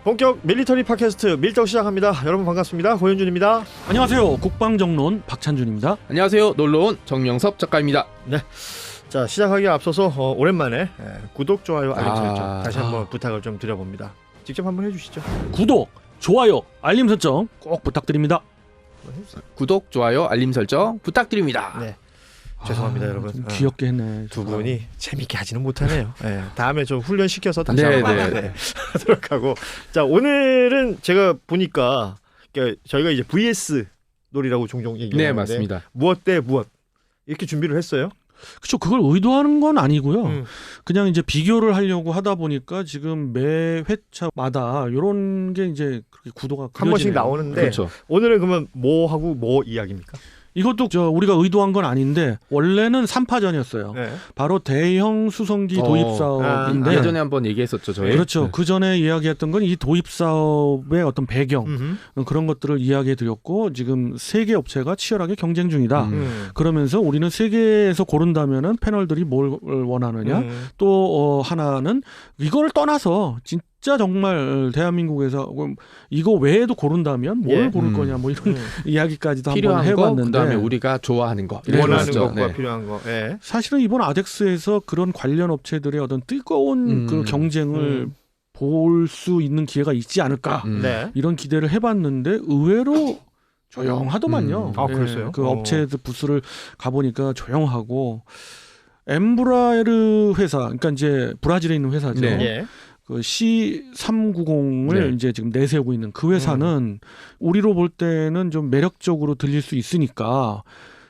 본격 밀리터리 팟캐스트 밀떡 시작합니다. 여러분 반갑습니다. 고현준입니다. 안녕하세요. 국방정론 박찬준입니다. 안녕하세요. 놀러온 정명섭 작가입니다. 네. 자, 시작하기에 앞서서 오랜만에 구독, 좋아요, 알림 설정 다시 한번 부탁을 좀 드려봅니다. 직접 한번 해주시죠. 구독, 좋아요, 알림 설정 꼭 부탁드립니다. 구독, 좋아요, 알림 설정 부탁드립니다. 네. 죄송합니다, 여러분. 좀 귀엽게 했네. 두 분이 재밌게 하지는 못하네요. 네, 다음에 좀 훈련시켜서 다시 네, 한번 네. 하도록 하고. 자, 오늘은 제가 보니까 저희가 이제 VS 놀이라고 종종 얘기하는데 네, 맞습니다. 무엇 대 무엇 이렇게 준비를 했어요. 그렇죠. 그걸 의도하는 건 아니고요. 그냥 이제 비교를 하려고 하다 보니까 지금 매 회차마다 이런 게 이제 그렇게 구도가 한 번씩 그려지네요. 나오는데 그렇죠. 오늘은 그러면 뭐 하고 뭐 이야기입니까? 이것도 우리가 의도한 건 아닌데 원래는 3파전이었어요. 네. 바로 대형 수송기 도입 사업인데 예전에 한번 얘기했었죠, 저희. 그렇죠. 네. 그 전에 이야기했던 건 이 도입 사업의 어떤 배경 음흠. 그런 것들을 이야기해드렸고 지금 세계 업체가 치열하게 경쟁 중이다. 그러면서 우리는 세계에서 고른다면은 패널들이 뭘 원하느냐. 또 하나는 이걸 떠나서 진짜 정말 대한민국에서 이거 외에도 고른다면 뭘 예. 고를 거냐 뭐 이런 이야기까지도 한번 필요한 거, 해봤는데 그다음에 우리가 좋아하는 거. 네, 원하는 그렇죠. 것과 네. 필요한 거. 예. 사실은 이번 아덱스에서 그런 관련 업체들의 어떤 뜨거운 그 경쟁을 볼 수 있는 기회가 있지 않을까 네. 이런 기대를 해봤는데 의외로 조용하더만요. 아, 그랬어요? 그 업체들 부스를 가보니까 조용하고 엠브라에르 회사, 그러니까 이제 브라질에 있는 회사죠. 네. 예. 그 C390을 네. 이제 지금 내세우고 있는 그 회사는 우리로 볼 때는 좀 매력적으로 들릴 수 있으니까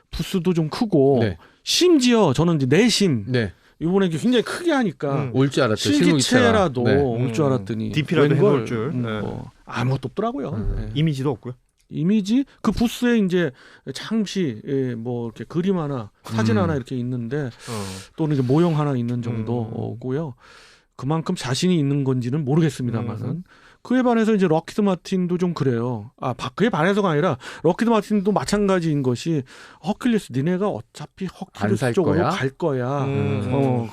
부스도 좀 크고 네. 심지어 저는 이제 내심 네. 이번에 이게 굉장히 크게 하니까 올 줄 알았죠. 실기체라도 네. 올 줄 알았더니 DP라도 웬걸, 해놓을 줄. 네. 뭐 아무것도 없더라고요. 네. 이미지도 없고요. 이미지 그 부스에 이제 잠시 뭐 이렇게 그림 하나 사진 하나 이렇게 있는데 또는 이제 모형 하나 있는 정도고요. 그만큼 자신이 있는 건지는 모르겠습니다만은 그에 반해서 이제 럭키드 마틴도 좀 그래요. 그에 반해서가 아니라 럭키드 마틴도 마찬가지인 것이 허큘리스 니네가 어차피 안 허큘리스 살 쪽으로 거야? 갈 거야.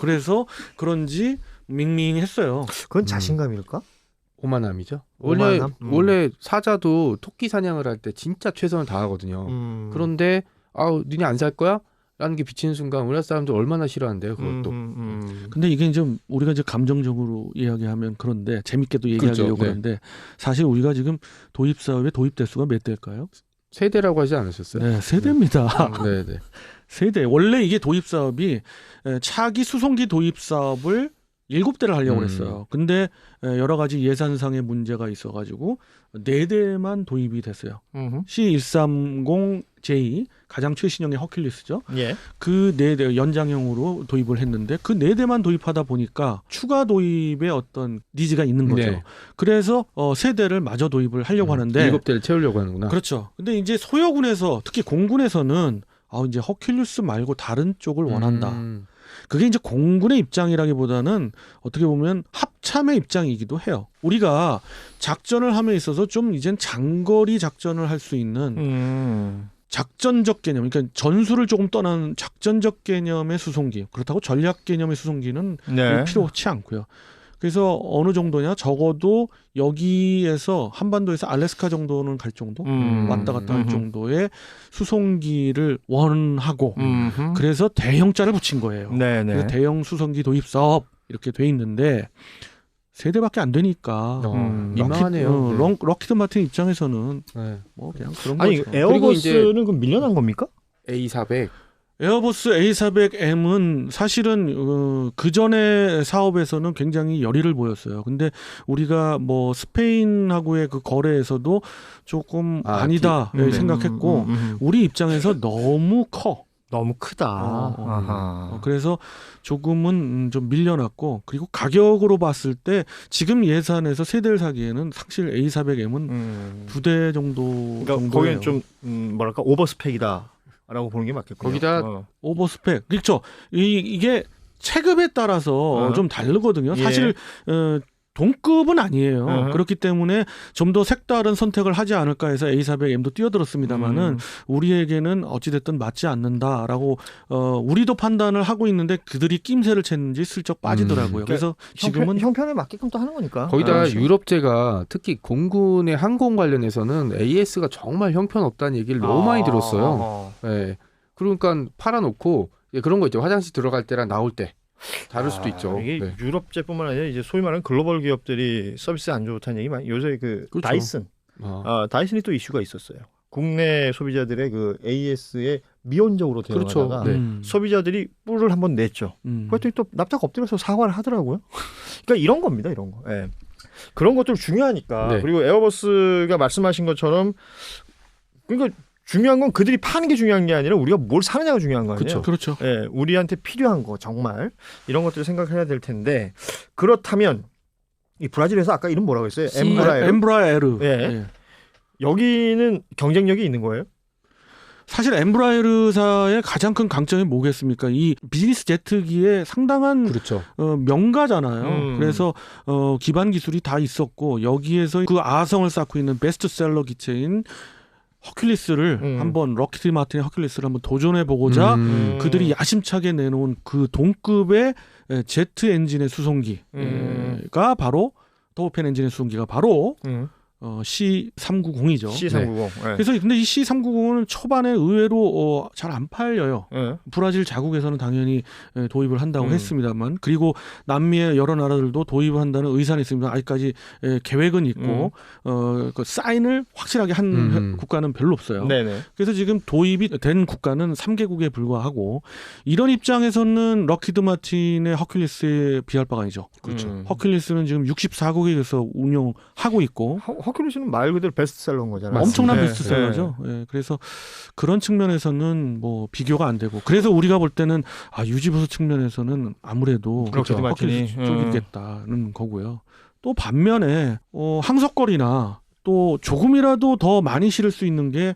그래서 그런지 밍밍했어요. 그건 자신감일까? 오만함이죠. 오만함? 원래 사자도 토끼 사냥을 할 때 진짜 최선을 다하거든요. 그런데 니네 안 살 거야? 라는 게 비치는 순간 우리나라 사람들 얼마나 싫어하는데요, 그것도. 근데 이게 좀 우리가 이제 감정적으로 이야기하면 그런데 재밌게도 얘기하려고 그렇죠. 네. 그러는데 사실 우리가 지금 도입 사업의 도입 대수가 몇 대일까요? 세대라고 하지 않으셨어요? 네, 세대입니다. 네, 네. 세대. 원래 이게 도입 사업이 차기 수송기 도입 사업을 7대를 하려고 했어요. 근데 여러 가지 예산상의 문제가 있어가지고 4대만 도입이 됐어요. C130J 가장 최신형의 허큘리스죠. 예. 그 4대 연장형으로 도입을 했는데 그 4대만 도입하다 보니까 추가 도입의 어떤 니즈가 있는 거죠. 네. 그래서 3대를 마저 도입을 하려고 하는데 7대를 채우려고 하는구나. 그렇죠. 근데 이제 소요군에서 특히 공군에서는 이제 허큘리스 말고 다른 쪽을 원한다. 그게 이제 공군의 입장이라기보다는 어떻게 보면 합참의 입장이기도 해요. 우리가 작전을 함에 있어서 좀 이젠 장거리 작전을 할 수 있는 작전적 개념, 그러니까 전술을 조금 떠난 작전적 개념의 수송기, 그렇다고 전략 개념의 수송기는 네. 필요치 않고요. 그래서 어느 정도냐, 적어도 여기에서 한반도에서 알래스카 정도는 갈 정도, 왔다 갔다 할 정도의 수송기를 원하고 그래서 대형자를 붙인 거예요. 네네. 그래서 대형 수송기 도입 사업 이렇게 돼 있는데 3대밖에 안 되니까 민망하네요. 네. 럭키드 마틴 입장에서는 네. 뭐 그냥 그런 아니 거죠. 에어버스는 그럼 밀려난 겁니까? A400. 에어버스 A400M은 사실은 그 전에 사업에서는 굉장히 열의를 보였어요. 근데 우리가 뭐 스페인하고의 그 거래에서도 조금 아니다 생각했고 우리 입장에서 너무 커. 너무 크다. 그래서 조금은 좀 밀려났고 그리고 가격으로 봤을 때 지금 예산에서 3대를 사기에는 사실 A400M은 2대 정도 그러니까 정도예요. 거기는 좀 뭐랄까 오버스펙이다. 라고 보는 게 맞겠군요. 거기다 오버스펙. 그렇죠. 이게 체급에 따라서 좀 다르거든요. 예. 사실 동급은 아니에요. 그렇기 때문에 좀 더 색다른 선택을 하지 않을까 해서 A400M도 뛰어들었습니다만은 우리에게는 어찌됐든 맞지 않는다라고 우리도 판단을 하고 있는데 그들이 낌새를 챘는지 슬쩍 빠지더라고요. 그래서 지금은 형편에 맞게끔 또 하는 거니까. 거기다 유럽제가 특히 공군의 항공 관련해서는 AS가 정말 형편없다는 얘기를 너무 많이 들었어요. 네. 그러니까 팔아놓고 그런 거 있죠. 화장실 들어갈 때랑 나올 때 다를 수도 있죠. 이게 네. 유럽제뿐만 아니라 이제 소위 말하는 글로벌 기업들이 서비스 안 좋다는 얘기 많이. 요새 그 그렇죠. 다이슨, 다이슨이 또 이슈가 있었어요. 국내 소비자들의 그 AS에 미온적으로 대응하다가 그렇죠. 소비자들이 뿔을 한번 냈죠. 그랬더니 또 납작 엎드려서 사과를 하더라고요. 그러니까 이런 겁니다, 이런 거. 예. 그런 것들 중요하니까. 네. 그리고 에어버스가 말씀하신 것처럼 그러니까 중요한 건 그들이 파는 게 중요한 게 아니라 우리가 뭘 사느냐가 중요한 거 아니에요. 그렇죠. 예, 우리한테 필요한 거 정말 이런 것들을 생각해야 될 텐데 그렇다면 이 브라질에서 아까 이름 뭐라고 했어요? 엠브라에르. 예. 여기는 경쟁력이 있는 거예요? 사실 엠브라에르사의 가장 큰 강점이 뭐겠습니까? 이 비즈니스 제트기의 상당한 그렇죠. 명가잖아요. 그래서 기반 기술이 다 있었고 여기에서 그 아성을 쌓고 있는 베스트셀러 기체인 허큘리스를 한번 럭키드 마틴의 허큘리스를 한번 도전해 보고자 그들이 야심차게 내놓은 그 동급의 제트 엔진의 수송기가 바로 터보팬 엔진의 수송기가 바로 C390이죠. C390. 네. 그래서 근데 이 C390은 초반에 의외로 잘 안 팔려요. 브라질 자국에서는 당연히 도입을 한다고 했습니다만 그리고 남미의 여러 나라들도 도입을 한다는 의사는 있습니다. 아직까지 계획은 있고 그 사인을 확실하게 한 국가는 별로 없어요. 네네. 그래서 지금 도입이 된 국가는 3개국에 불과하고 이런 입장에서는 럭키드 마틴의 허큘리스에 비할 바가 아니죠. 그렇죠. 허큘리스는 지금 64국에서 운영하고 있고 허큘리스는 말 그대로 베스트셀러인 거잖아요. 엄청난 네. 베스트셀러죠. 네. 그래서 그런 측면에서는 뭐 비교가 안 되고 그래서 우리가 볼 때는 유지보수 측면에서는 아무래도 그렇죠. 허큘리스 쪽이겠다는 거고요. 또 반면에 항속거리나 또 조금이라도 더 많이 실을 수 있는 게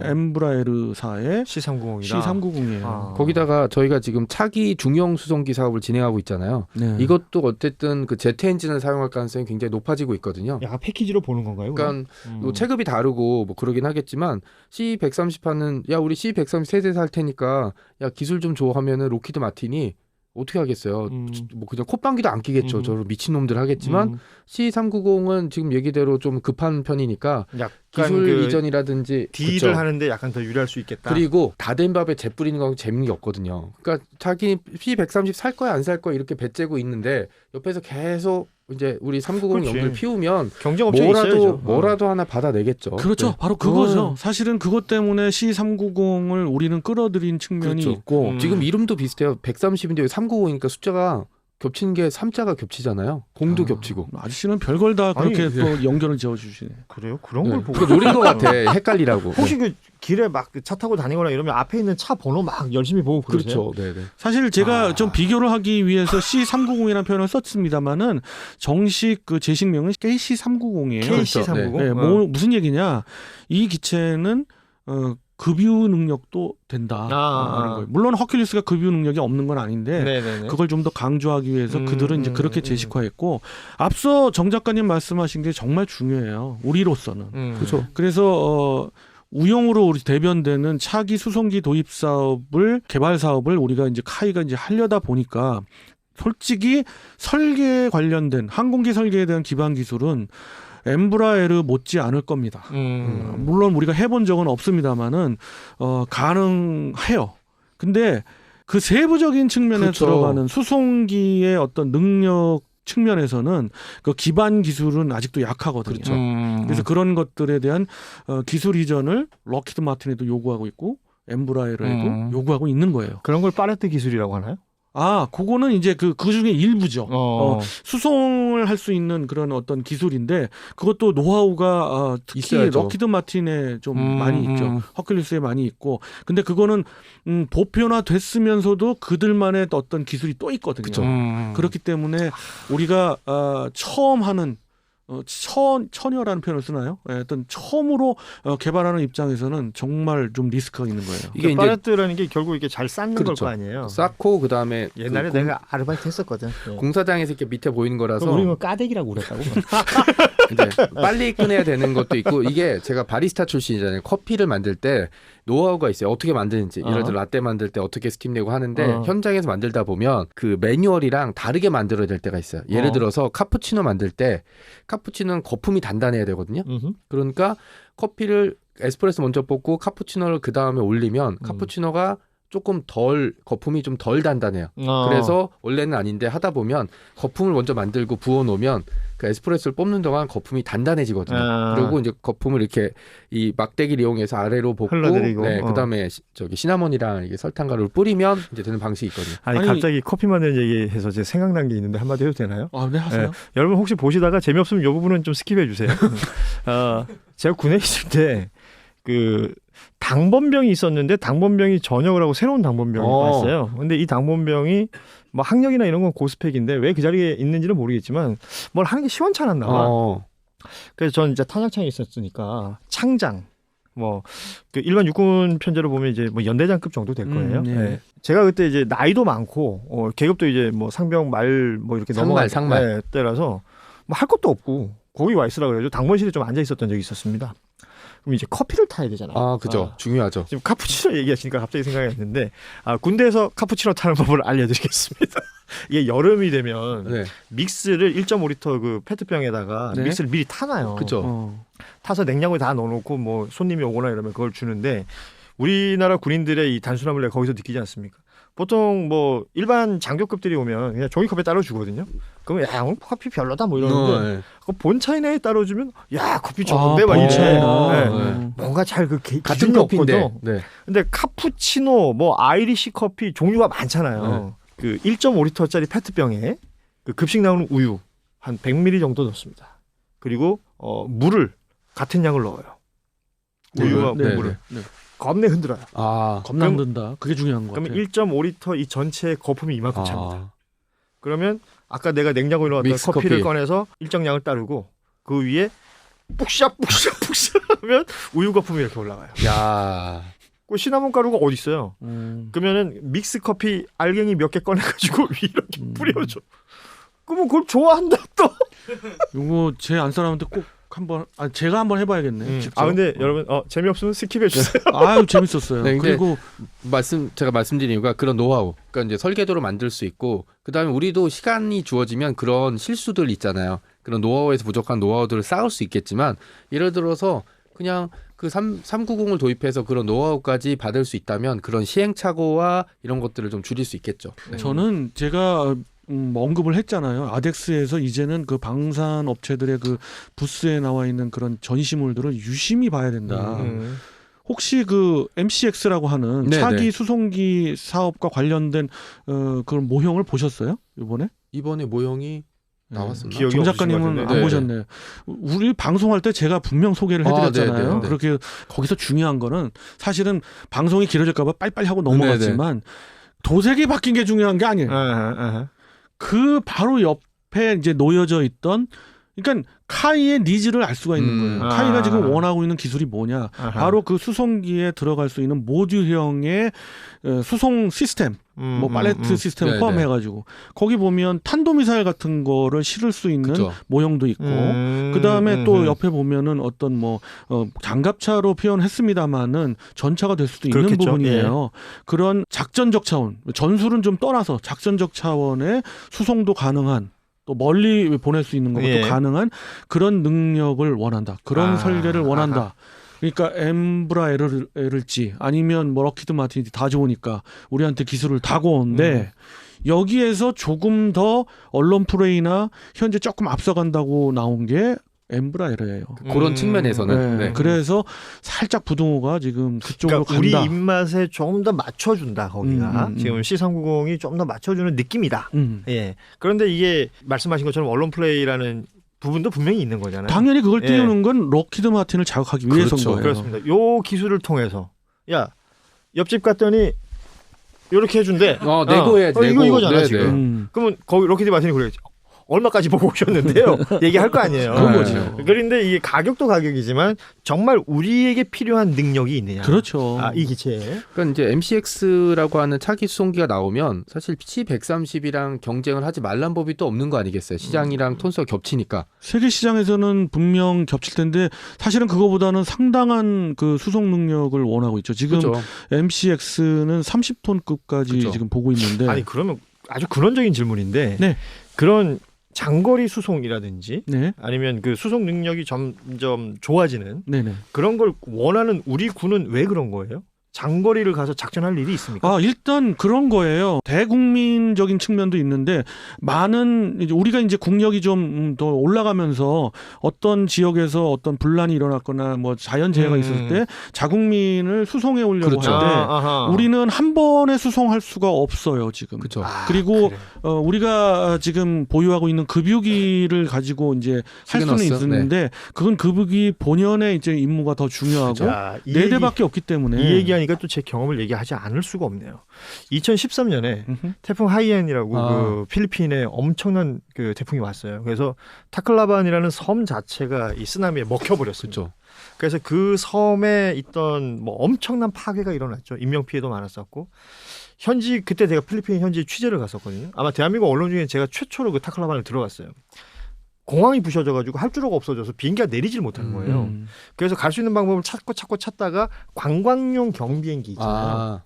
엠브라에르사의 C390이다. C390이에요. 거기다가 저희가 지금 차기 중형 수송기 사업을 진행하고 있잖아요. 네. 이것도 어쨌든 그 제트 엔진을 사용할 가능성이 굉장히 높아지고 있거든요. 약간 패키지로 보는 건가요? 그러니까 뭐 체급이 다르고 뭐 그러긴 하겠지만 C130 하는 우리 C130 세대 살 테니까 기술 좀 줘 하면은 로키드 마틴이 어떻게 하겠어요? 뭐 그냥 콧방귀도 안 끼겠죠. 저런 미친놈들 하겠지만 C390은 지금 얘기대로 좀 급한 편이니까 기술 그 이전이라든지 딜을 그쵸. 하는데 약간 더 유리할 수 있겠다. 그리고 다 된 밥에 재 뿌리는 건 재밌는 게 없거든요. 그러니까 자기 C130 살 거야 안 살 거야 이렇게 배째고 있는데 옆에서 계속 이제 우리 390 연기를 피우면 경쟁 업체가 있어야죠. 뭐라도 하나 받아내겠죠. 그렇죠. 네. 바로 그거죠. 사실은 그것 때문에 C390을 우리는 끌어들인 측면이 그렇죠. 있고 지금 이름도 비슷해요. 130인데 390이니까 숫자가 겹치는 게 3자가 겹치잖아요. 공도 겹치고. 아저씨는 별걸 다 그렇게 또 연결을 지어주시네. 그래요? 그런 걸 보고 그거 노린 것 같아. 헷갈리라고. 혹시 그 길에 막 차 타고 다니거나 이러면 앞에 있는 차 번호 막 열심히 보고 그러세요? 그렇죠. 네네. 사실 제가 좀 비교를 하기 위해서 C390이라는 표현을 썼습니다만은 정식 그 제식명은 KC390이에요. KC390. 네, 뭐 무슨 얘기냐? 이 기체는 급유 능력도 된다. 하는 거예요. 물론 허큘리스가 급유 능력이 없는 건 아닌데 네네네. 그걸 좀 더 강조하기 위해서 그들은 이제 그렇게 제식화했고 앞서 정 작가님 말씀하신 게 정말 중요해요. 우리로서는. 그렇죠. 그래서 우용으로 우리 대변되는 차기 수송기 도입 개발 사업을 우리가 이제 카이가 이제 하려다 보니까 솔직히 설계 관련된 항공기 설계에 대한 기반 기술은 엠브라에르 못지 않을 겁니다. 물론 우리가 해본 적은 없습니다만은 가능해요. 근데 그 세부적인 측면에 그렇죠. 들어가는 수송기의 어떤 능력 측면에서는 그 기반 기술은 아직도 약하거든요. 그렇죠. 그래서 그런 것들에 대한 기술 이전을 럭키드 마틴에도 요구하고 있고 엠브라에르에도 요구하고 있는 거예요. 그런 걸 파레트 기술이라고 하나요? 그거는 이제 그 중에 일부죠. 수송을 할 수 있는 그런 어떤 기술인데 그것도 노하우가 특히 있어야죠. 럭키드 마틴에 좀 많이 있죠. 허큘리스에 많이 있고. 근데 그거는 보편화 됐으면서도 그들만의 어떤 기술이 또 있거든요. 그쵸. 그렇기 때문에 우리가 처음 하는 처녀라는 표현을 쓰나요? 예, 어떤 처음으로 개발하는 입장에서는 정말 좀 리스크가 있는 거예요. 이게 이제 팔레트라는 게 결국 이렇게 잘 쌓는 그렇죠. 걸 거 아니에요. 쌓고 그다음에 옛날에 그 내가 아르바이트 했었거든. 예. 공사장에서 이렇게 밑에 보이는 거라서 그럼 우리는 까대기라고 그랬다고. 이제 빨리 꺼내야 되는 것도 있고 이게 제가 바리스타 출신이잖아요. 커피를 만들 때 노하우가 있어요. 어떻게 만드는지. 예를 들어 라떼 만들 때 어떻게 스팀 내고 하는데 현장에서 만들다 보면 그 매뉴얼이랑 다르게 만들어야 될 때가 있어요. 예를 들어서 카푸치노 만들 때 카푸치노는 거품이 단단해야 되거든요. 그러니까 커피를 에스프레소 먼저 볶고 카푸치노를 그 다음에 올리면 카푸치노가 조금 덜 거품이 좀 덜 단단해요. 그래서 원래는 아닌데 하다 보면 거품을 먼저 만들고 부어 놓으면 그 에스프레소를 뽑는 동안 거품이 단단해지거든요. 그리고 이제 거품을 이렇게 이 막대기를 이용해서 아래로 볶고 흘러내리고. 네, 그다음에 저기 시나몬이랑 이게 설탕가루를 뿌리면 이제 되는 방식이 있거든요. 아니 갑자기 커피 만드는 얘기해서 제 생각난 게 있는데 한마디 해도 되나요? 아, 네, 하세요. 여러분 혹시 보시다가 재미없으면 이 부분은 좀 스킵해 주세요. 제가 군에 있을 때 그 당번병이 있었는데 당번병이 전역을 하고 새로운 당번병이 왔어요. 근데 이 당번병이 뭐 학력이나 이런 건 고스펙인데 왜 그 자리에 있는지는 모르겠지만 뭘 하는 게 시원찮았나 봐. 그래서 저는 이제 탄약창에 있었으니까 창장 뭐 그 일반 육군 편제로 보면 이제 뭐 연대장급 정도 될 거예요. 네. 네. 제가 그때 이제 나이도 많고 계급도 이제 뭐 상병 말 뭐 이렇게 넘어갈 상말 때라서 뭐 할 것도 없고 거기 와 있으라 그래가지고 당번실에 좀 앉아 있었던 적이 있었습니다. 그럼 이제 커피를 타야 되잖아요. 아, 그죠. 중요하죠. 지금 카푸치노 얘기하시니까 갑자기 생각이 났는데 군대에서 카푸치노 타는 법을 알려드리겠습니다. 이게 여름이 되면 네. 믹스를 1.5리터 그 페트병에다가 네. 믹스를 미리 타놔요. 그죠. 타서 냉장고에 다 넣어놓고 뭐 손님이 오거나 이러면 그걸 주는데 우리나라 군인들의 이 단순함을 내가 거기서 느끼지 않습니까? 보통 뭐 일반 장교급들이 오면 그냥 종이컵에 따로 주거든요. 그러면 야 오늘 커피 별로다 뭐 이러는데 네. 그 본차 이내에 따로 주면 야 커피 좋은데 막 본차 이래. 이내. 뭔가 잘 그 같은 기준이 커피인데. 없거든. 네. 근데 카푸치노 뭐 아이리시 커피 종류가 많잖아요. 그 1.5리터짜리 페트병에 그 급식 나오는 우유 한 100ml 정도 넣습니다. 그리고 물을 같은 양을 넣어요. 우유와 네, 물을 네. 겁내 흔들어요. 아. 겁나 흔든다. 그게 중요한 거 그러면 같아요. 1.5리터 이 전체의 거품이 이만큼 찹니다. 아. 그러면 아까 내가 냉장고에 넣었던 믹스 커피를 커피. 꺼내서 일정량을 따르고 그 위에 푹샤 하면 우유 거품이 이렇게 올라가요. 야. 그 시나몬 가루가 어디 있어요? 그러면은 믹스 커피 알갱이 몇 개 꺼내가지고 위에 이렇게 뿌려줘. 그러면 그걸 좋아한다 또. 이거 제 안 사람한테 꼭 한번 제가 한번 해봐야겠네. 직접. 근데 여러분 재미없으면 스킵해 주세요. 아유 재밌었어요. 네, 그리고 제가 말씀드린 이유가 그런 노하우. 그러니까 이제 설계도로 만들 수 있고 그다음에 우리도 시간이 주어지면 그런 실수들 있잖아요. 그런 노하우에서 부족한 노하우들을 쌓을 수 있겠지만 예를 들어서 그냥 그 390을 도입해서 그런 노하우까지 받을 수 있다면 그런 시행착오와 이런 것들을 좀 줄일 수 있겠죠. 네. 저는 제가 언급을 했잖아요. 아덱스에서 이제는 그 방산 업체들의 그 부스에 나와 있는 그런 전시물들을 유심히 봐야 된다. 혹시 그 MCX라고 하는 네네. 차기 수송기 사업과 관련된 그런 모형을 보셨어요? 이번에 모형이 나왔습니다. 기억이 정 작가님은 없으신 것 안 같은데. 보셨네요. 우리 방송할 때 제가 분명 소개를 해드렸잖아요. 네네네. 그렇게 거기서 중요한 거는 사실은 방송이 길어질까봐 빨리빨리 하고 넘어갔지만 도색이 바뀐 게 중요한 게 아니에요. 그 바로 옆에 이제 놓여져 있던 그러니까 카이의 니즈를 알 수가 있는 거예요. 카이가 지금 원하고 있는 기술이 뭐냐. 바로 그 수송기에 들어갈 수 있는 모듈형의 수송 시스템, 뭐 팔레트 시스템을 네네. 포함해가지고 거기 보면 탄도미사일 같은 거를 실을 수 있는 그쵸. 모형도 있고 그 다음에 또 옆에 보면은 어떤 뭐 장갑차로 표현했습니다마는 전차가 될 수도 있는 그렇겠죠. 부분이에요. 그런 작전적 차원, 전술은 좀 떠나서 작전적 차원의 수송도 가능한. 또 멀리 보낼 수 있는 것도 가능한 그런 능력을 원한다. 그런 설계를 원한다. 그러니까 엠브라에를지 아니면 뭐 럭히드 마틴이 다 좋으니까 우리한테 기술을 다 고온데 여기에서 조금 더 언론 플레이나 현재 조금 앞서간다고 나온 게 엠브라에르예요. 그런 측면에서는 네. 네. 그래서 살짝 부등호가 지금 그쪽으로 그러니까 간다. 우리 입맛에 조금 더 맞춰준다 거기가 지금 C390이 좀 더 맞춰주는 느낌이다. 예. 그런데 이게 말씀하신 것처럼 언론 플레이라는 부분도 분명히 있는 거잖아요. 당연히 그걸 띄우는 건 럭히드 마틴을 자극하기 위해서인 그렇죠. 거예요. 그렇습니다. 요 기술을 통해서 야 옆집 갔더니 이렇게 해준대. 내고 해야지. 이거 이거잖아 네네. 지금. 그러면 거기 럭키드 마틴이 그래야지. 얼마까지 보고 오셨는데요. 얘기할 거 아니에요. 그런 거죠. 그런데 이게 가격도 가격이지만 정말 우리에게 필요한 능력이 있느냐. 그렇죠. 이 기체에. 그러니까 이제 MCX라고 하는 차기 수송기가 나오면 사실 C130이랑 경쟁을 하지 말란 법이 또 없는 거 아니겠어요. 시장이랑 톤수가 겹치니까. 세계 시장에서는 분명 겹칠 텐데 사실은 그거보다는 상당한 그 수송 능력을 원하고 있죠. 지금 그렇죠. MCX는 30톤급까지 그죠. 지금 보고 있는데 아니 그러면 아주 근원적인 질문인데 네. 그런 장거리 수송이라든지 네. 아니면 그 수송 능력이 점점 좋아지는 네네. 그런 걸 원하는 우리 군은 왜 그런 거예요? 장거리를 가서 작전할 일이 있습니까? 일단 그런 거예요. 대국민적인 측면도 있는데 많은 이제 우리가 이제 국력이 좀 더 올라가면서 어떤 지역에서 어떤 분란이 일어났거나 뭐 자연재해가 있을 때 자국민을 수송해 오려고 그렇죠. 하는데 아하. 우리는 한 번에 수송할 수가 없어요 지금. 그렇죠. 그리고 그래. 우리가 지금 보유하고 있는 급유기를 가지고 이제 할 수는 시그너스? 있는데 그건 급유기 본연의 이제 임무가 더 중요하고 자, 이 네 얘기- 대밖에 없기 때문에 이 얘기하니까 또 제 경험을 얘기하지 않을 수가 없네요. 2013년에 음흠. 태풍 하이엔이라고 아. 그 필리핀에 엄청난 그 태풍이 왔어요. 그래서 타클라반이라는 섬 자체가 이 쓰나미에 먹혀버렸어요. 그렇죠. 그래서 그 섬에 있던 뭐 엄청난 파괴가 일어났죠. 인명 피해도 많았었고 현지 그때 제가 필리핀 현지 취재를 갔었거든요. 아마 대한민국 언론 중에 제가 최초로 그 타클라반을 들어갔어요. 공항이 부셔져가지고 할주로가 없어져서 비행기가 내리질 못하는 거예요. 그래서 갈 수 있는 방법을 찾다가 관광용 경비행기 있잖아요.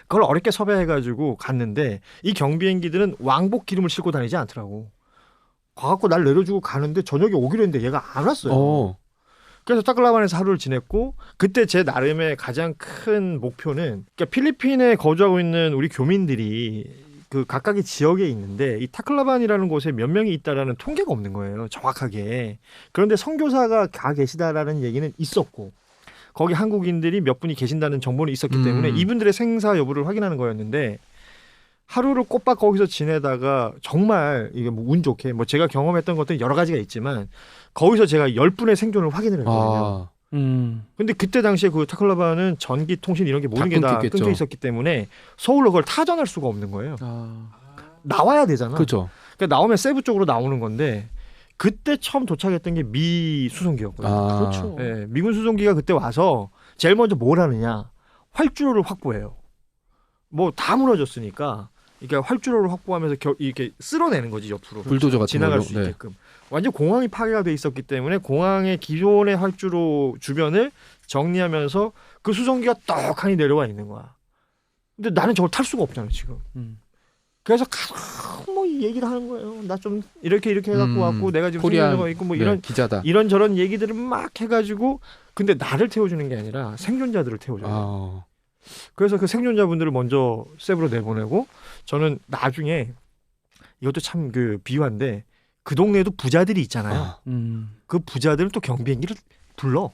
그걸 어렵게 섭외해가지고 갔는데 이 경비행기들은 왕복 기름을 싣고 다니지 않더라고. 가갖고 날 내려주고 가는데 저녁에 오기로 했는데 얘가 안 왔어요. 그래서 타클라반에서 하루를 지냈고 그때 제 나름의 가장 큰 목표는 그러니까 필리핀에 거주하고 있는 우리 교민들이 그 각각의 지역에 있는데 이 타클라반이라는 곳에 몇 명이 있다라는 통계가 없는 거예요. 정확하게. 그런데 선교사가 가 계시다라는 얘기는 있었고 거기 한국인들이 몇 분이 계신다는 정보는 있었기 때문에 이분들의 생사 여부를 확인하는 거였는데 하루를 꼬박 거기서 지내다가 정말 이게 뭐 운 좋게 뭐 제가 경험했던 것들은 여러 가지가 있지만 거기서 제가 10분의 생존을 확인을 했거든요. 근데 그때 당시에 그 타클라반은 전기 통신 이런 게 모든 게 다 끊겼겠죠. 끊겨 있었기 때문에 서울로 그걸 타전할 수가 없는 거예요. 나와야 되잖아. 그렇죠. 그러니까 나오면 세부 쪽으로 나오는 건데 그때 처음 도착했던 게 미 수송기였거든요. 그렇죠. 네, 미군 수송기가 그때 와서 제일 먼저 뭘 하느냐 활주로를 확보해요. 뭐 다 무너졌으니까 그러니까 활주로를 확보하면서 이렇게 쓸어내는 거지 옆으로 불도저 같은 지나갈 걸로. 수 있게끔. 완전 공항이 파괴가 돼 있었기 때문에 공항의 기존의 활주로 주변을 정리하면서 그 수송기가 떡하니 내려와 있는 거야. 근데 나는 저걸 탈 수가 없잖아 지금. 그래서 뭐 이 얘기를 하는 거예요. 나 좀 이렇게 해갖고 왔고 내가 지금 코리안 생존자가 있고 뭐 네, 이런 기자다. 이런 저런 얘기들을 막 해가지고 근데 나를 태워주는 게 아니라 생존자들을 태워줘요. 아, 그래서 그 생존자분들을 먼저 세부로 내보내고 저는 나중에 이것도 참 그 비유한데 그 동네에도 부자들이 있잖아요. 그 부자들은 또 경비행기를 불러.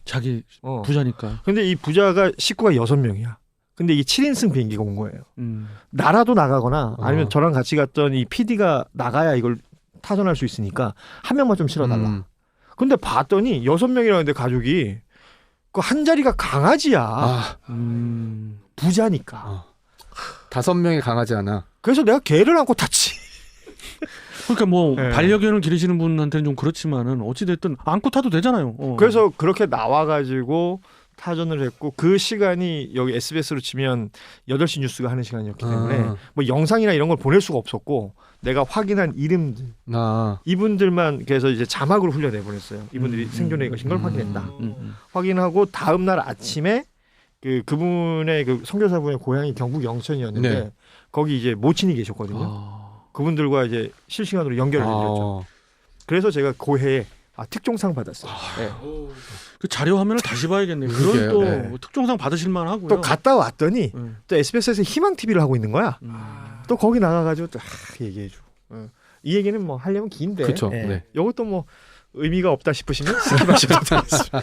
자기 부자니까. 근데 이 부자가 식구가 6명이야. 근데 이게 7인승 비행기가 온 거예요. 나라도 나가거나 아니면 저랑 같이 갔던 이 PD가 나가야 이걸 타전할 수 있으니까 한 명만 좀 실어달라. 근데 봤더니 6명이라는데 가족이 그 한 자리가 강아지야. 부자니까. 5명의 강아지 하나. 그래서 내가 개를 안고 탔지. 그러니까 뭐 네. 반려견을 기르시는 분한테는 좀 그렇지만은 어찌 됐든 안고 타도 되잖아요. 그래서 그렇게 나와가지고 타전을 했고 그 시간이 여기 SBS로 치면 8시 뉴스가 하는 시간이었기 때문에 뭐 영상이나 이런 걸 보낼 수가 없었고 내가 확인한 이름들 이분들만 그래서 이제 자막으로 흘려내 보냈어요. 이분들이 생존해 계신 걸 확인했다. 확인하고 다음 날 아침에 그분의 그 선교사분의 고향이 경북 영천이었는데 네. 거기 이제 모친이 계셨거든요. 그분들과 이제 실시간으로 연결을 해드렸죠. 그래서 제가 그 해에 특종상 받았어요. 네. 그 자료 화면을 다시 봐야겠네요. 그런 그러게요. 또 네. 특종상 받으실 만하고요. 또 갔다 왔더니 네. 또 SBS에서 희망 TV를 하고 있는 거야. 또 거기 나가가지고 또 얘기해주고. 이 얘기는 뭐 하려면 긴데. 그쵸. 예. 네. 이것도 뭐 의미가 없다 싶으시면 스킵하셔도 되겠습니다.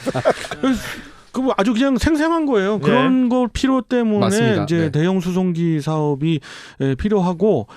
그 아주 그냥 생생한 거예요. 그런 거 필요 때문에 맞습니다. 이제 네. 대형 수송기 사업이 필요하고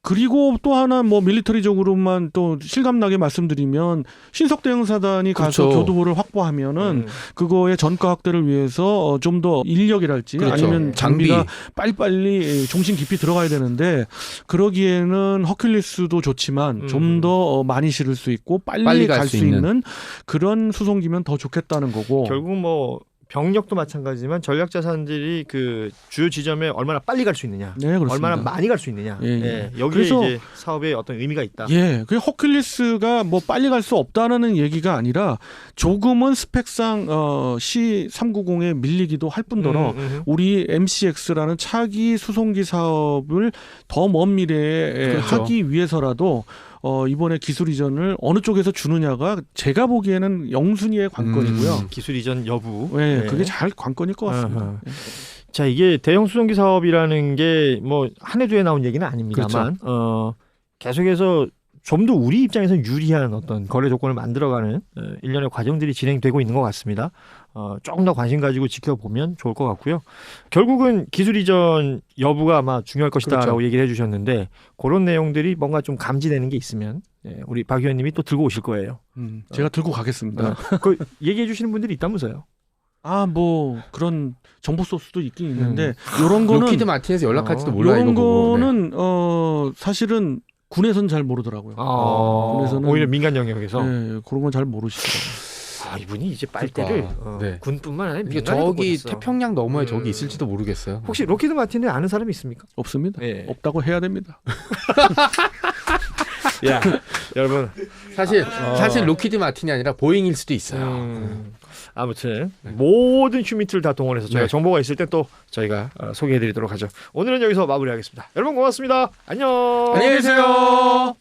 그리고 또 하나 뭐 밀리터리적으로만 또 실감나게 말씀드리면 신석 대응사단이 가서 그렇죠. 교두보를 확보하면은 그거의 전과 확대를 위해서 좀 더 인력이랄지 그렇죠. 아니면 장비가 빨리빨리 종신 깊이 들어가야 되는데 그러기에는 허큘리스도 좋지만 좀 더 많이 실을 수 있고 빨리 갈 수 있는 그런 수송기면 더 좋겠다는 거고. 결국 뭐 병력도 마찬가지지만 전략 자산들이 그 주요 지점에 얼마나 빨리 갈 수 있느냐, 네, 그렇습니다. 얼마나 많이 갈 수 있느냐. 예, 예. 여기에 그래서 이제 사업에 어떤 의미가 있다. 예, 그 허큘리스가 뭐 빨리 갈 수 없다는 얘기가 아니라 조금은 스펙상 C390에 밀리기도 할 뿐더러 우리 MCX라는 차기 수송기 사업을 더 먼 미래에 그렇죠. 하기 위해서라도 이번에 기술 이전을 어느 쪽에서 주느냐가 제가 보기에는 영순위의 관건이고요. 기술 이전 여부. 네, 네. 그게 잘 관건일 것 같습니다. 아하. 자, 이게 대형 수송기 사업이라는 게 뭐 한 해 두 해 나온 얘기는 아닙니다만 계속해서 좀 더 우리 입장에서 유리한 어떤 거래 조건을 만들어가는 일련의 과정들이 진행되고 있는 것 같습니다. 조금 더 관심 가지고 지켜보면 좋을 것 같고요. 결국은 기술 이전 여부가 아마 중요할 것이다라고 그렇죠. 얘기를 해주셨는데 그런 내용들이 뭔가 좀 감지되는 게 있으면 우리 박 의원님이 또 들고 오실 거예요. 제가 들고 가겠습니다. 그 얘기해 주시는 분들이 있다면서요. 아, 뭐 그런 정보 소스도 있긴 있는데 이런 거는 로키드 마틴에서 연락할지도 몰라 이런 이거 보고. 네. 거는 사실은 군에서는 잘 모르더라고요. 군에서는 오히려 민간 영역에서 네, 그런 건 잘 모르시더라고요. 이분이 이제 빨대를 네. 군뿐만 아니라 이게 민간에도 저기 꽂았어. 태평양 너머에 저기 있을지도 모르겠어요. 혹시 로키드 마틴을 아는 사람이 있습니까? 없습니다. 예. 없다고 해야 됩니다. 야, 여러분. 사실 로키드 마틴이 아니라 보잉일 수도 있어요. 아무튼 모든 휴민트를 다 동원해서 저희가 네. 정보가 있을 때 또 저희가 소개해드리도록 하죠. 오늘은 여기서 마무리하겠습니다. 여러분 고맙습니다. 안녕. 안녕히 계세요.